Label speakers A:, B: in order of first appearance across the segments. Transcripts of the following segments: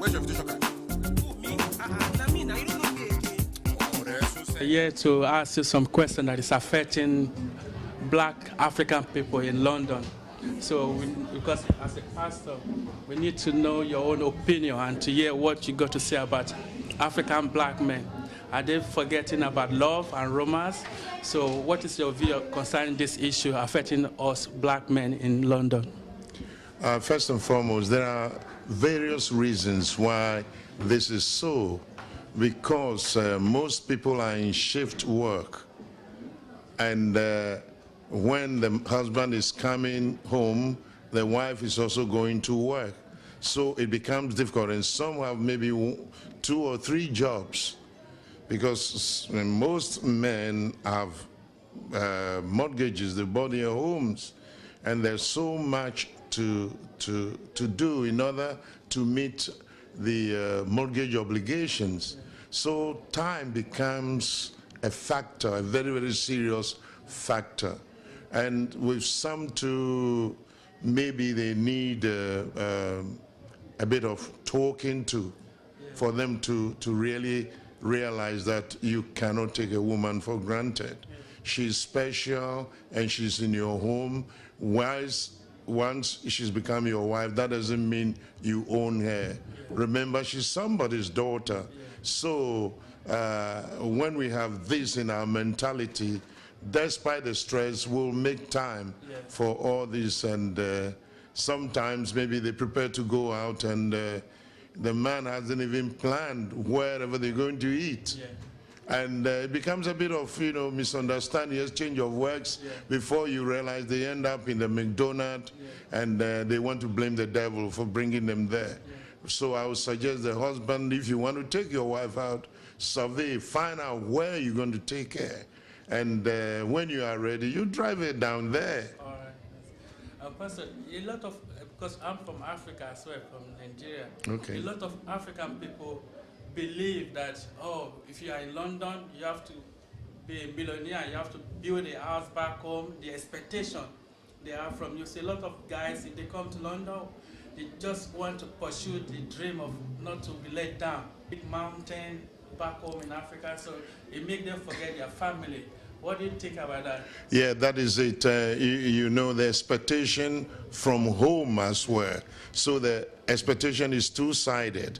A: Where's your invitation card?
B: Who, me? Me, now you don't know me again.
A: Oh, that's so
C: Here to ask you some question that is affecting black African people in London. So, because as a pastor, we need to know your own opinion and to hear what you got to say about African black men. Are they forgetting about love and romance? So, what is your view concerning this issue affecting us black men in London?
D: First and foremost, there are various reasons why this is so. Because most people are in shift work, and when the husband is coming home, the wife is also going to work. So it becomes difficult, and some have maybe 2 or 3 jobs, because most men have mortgages, they bought their homes, and there's so much to do in order to meet the mortgage obligations. So time becomes a factor, a very, very serious factor. And with some to, maybe they need a bit of talking to, for them to really realize that you cannot take a woman for granted. She's special and she's in your home. Once she's become your wife, that doesn't mean you own her. Remember, she's somebody's daughter. So when we have this in our mentality, despite the stress, we'll make time for all this. And sometimes maybe they prepare to go out, and the man hasn't even planned wherever they're going to eat. And it becomes a bit of, misunderstanding, exchange of works. Before you realize, they end up in the McDonald's, and they want to blame the devil for bringing them there. So I would suggest the husband, if you want to take your wife out, survey, find out where you're going to take her. And when you are ready, you drive her down there.
C: All right. Pastor, a lot of, because I'm from Africa as well, from Nigeria.
D: Okay.
C: A lot of African people believe that, if you are in London, you have to be a millionaire, you have to build a house back home, the expectation they have from you. So a lot of guys, if they come to London, they just want to pursue the dream of not to be let down. Big mountain back home in Africa, so it makes them forget their family. What do you think about that?
D: Yeah, that is it. The expectation from home as well. So the expectation is two-sided.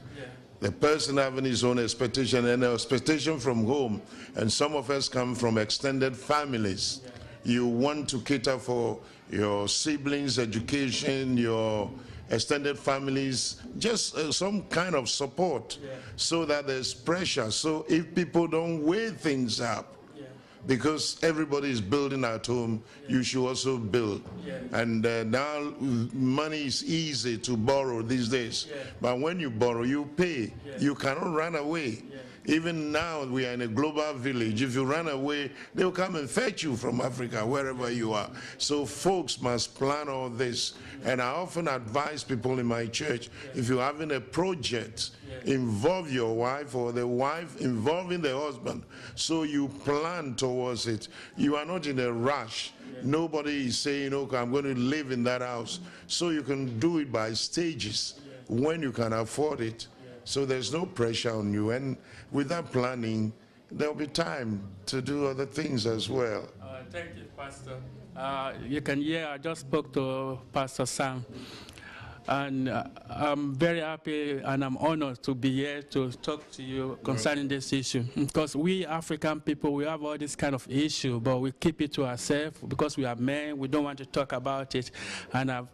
D: The person having his own expectation and the expectation from home. And some of us come from extended families. You want to cater for your siblings' education, your extended families, just some kind of support, so that there's pressure. So if people don't weigh things up, because everybody is building at home, you should also build. And now money is easy to borrow these days. But when you borrow, you pay. You cannot run away. Even now, we are in a global village. If you run away, they'll come and fetch you from Africa, wherever you are. So folks must plan all this. And I often advise people in my church, if you're having a project, involve your wife, or the wife involving the husband, so you plan towards it. You are not in a rush. Nobody is saying, okay, I'm going to live in that house. So you can do it by stages when you can afford it. So there's no pressure on you. And with that planning, there'll be time to do other things as well.
C: Thank you, Pastor. You can hear, I just spoke to Pastor Sam. And I'm very happy and I'm honored to be here to talk to you concerning this issue. Because we African people, we have all this kind of issue, but we keep it to ourselves because we are men. We don't want to talk about it. And I'm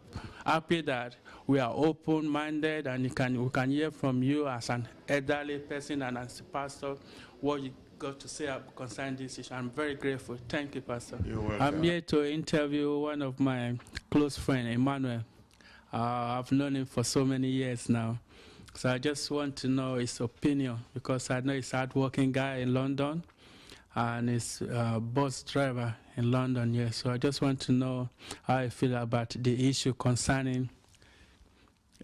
C: happy that we are open-minded, and we can hear from you as an elderly person and as a pastor what you got to say concerning this issue. I'm very grateful. Thank you, Pastor.
D: You're welcome.
C: I'm here to interview one of my close friends, Emmanuel. I've known him for so many years now. So I just want to know his opinion, because I know he's a hard-working guy in London and he's a bus driver in London, yes. So I just want to know how I feel about the issue concerning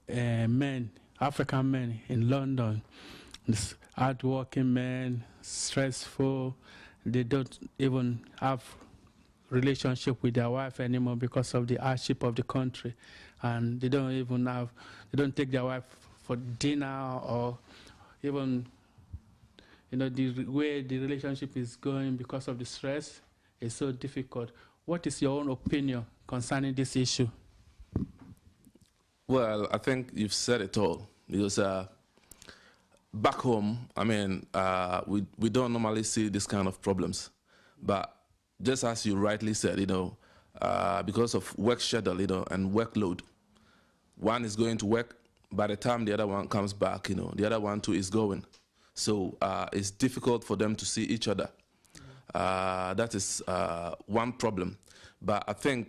C: men, African men in London. This hard-working men, stressful, they don't even have relationship with their wife anymore because of the hardship of the country. And they don't take their wife for dinner, or even, the way the relationship is going because of the stress is so difficult. What is your own opinion concerning this issue?
A: Well, I think you've said it all, because back home, I mean, we don't normally see this kind of problems. But just as you rightly said, because of work schedule, and workload, one is going to work. By the time the other one comes back, the other one too is going. So it's difficult for them to see each other. That is one problem. But I think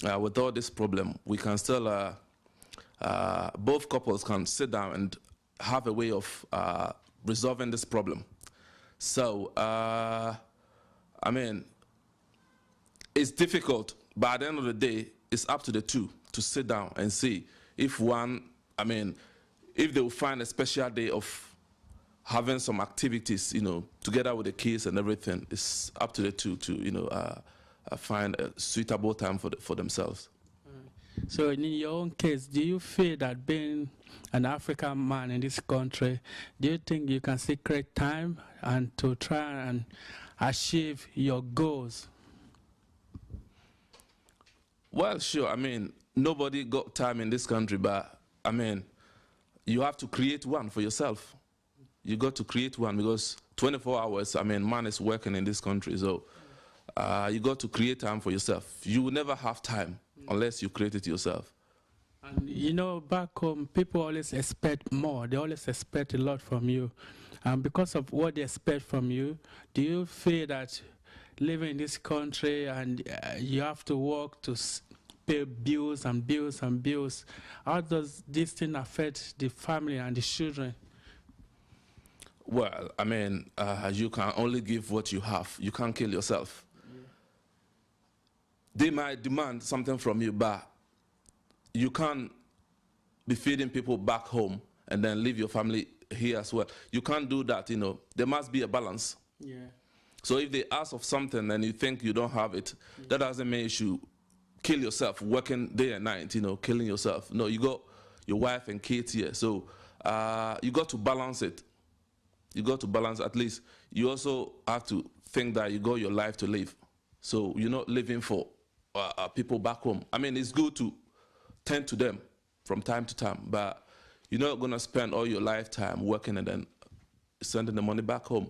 A: with all this problem, we can still, both couples can sit down and have a way of resolving this problem. So, I mean, it's difficult, but at the end of the day, it's up to the two to sit down and see if if they will find a special day of having some activities, together with the kids and everything. It's up to the two to, find a suitable time for themselves.
C: So in your own case, do you feel that being an African man in this country, do you think you can secret time and to try and achieve your goals?
A: Well, sure. I mean, nobody got time in this country, but I mean, you have to create one for yourself. You got to create one, because 24 hours, man is working in this country. So you got to create time for yourself. You will never have time unless you create it yourself.
C: And back home, people always expect more. They always expect a lot from you. And because of what they expect from you, do you feel that living in this country and you have to work to pay bills and bills and bills, how does this thing affect the family and the children?
A: Well, you can only give what you have. You can't kill yourself. Yeah. They might demand something from you, but you can't be feeding people back home and then leave your family here as well. You can't do that, There must be a balance.
C: Yeah.
A: So if they ask of something and you think you don't have it, that doesn't mean you should kill yourself, working day and night, killing yourself. No, you got your wife and kids here. So you got to balance it. You got to balance, at least. You also have to think that you got your life to live. So you're not living for people back home. It's good to tend to them from time to time, but you're not going to spend all your lifetime working and then sending the money back home,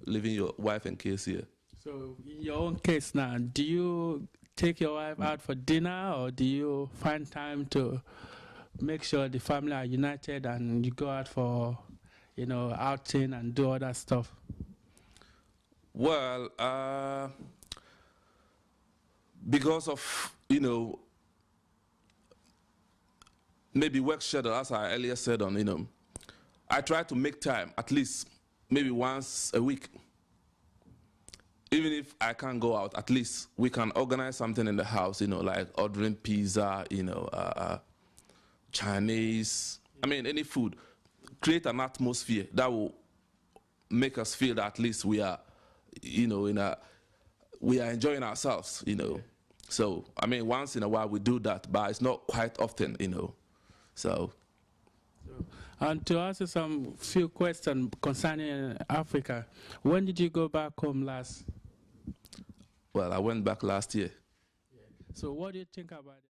A: leaving your wife and kids here.
C: So in your own case now, do you take your wife out for dinner, or do you find time to make sure the family are united and you go out for outing and do other stuff?
A: Well, because of, maybe work schedule, as I earlier said I try to make time, at least maybe once a week. Even if I can't go out, at least we can organize something in the house, like ordering pizza, Chinese, any food. Create an atmosphere that will make us feel that at least we are, we are enjoying ourselves, So, once in a while we do that, but it's not quite often, So.
C: And to ask you some few questions concerning Africa, when did you go back home last?
A: Well, I went back last year.
C: So what do you think about it?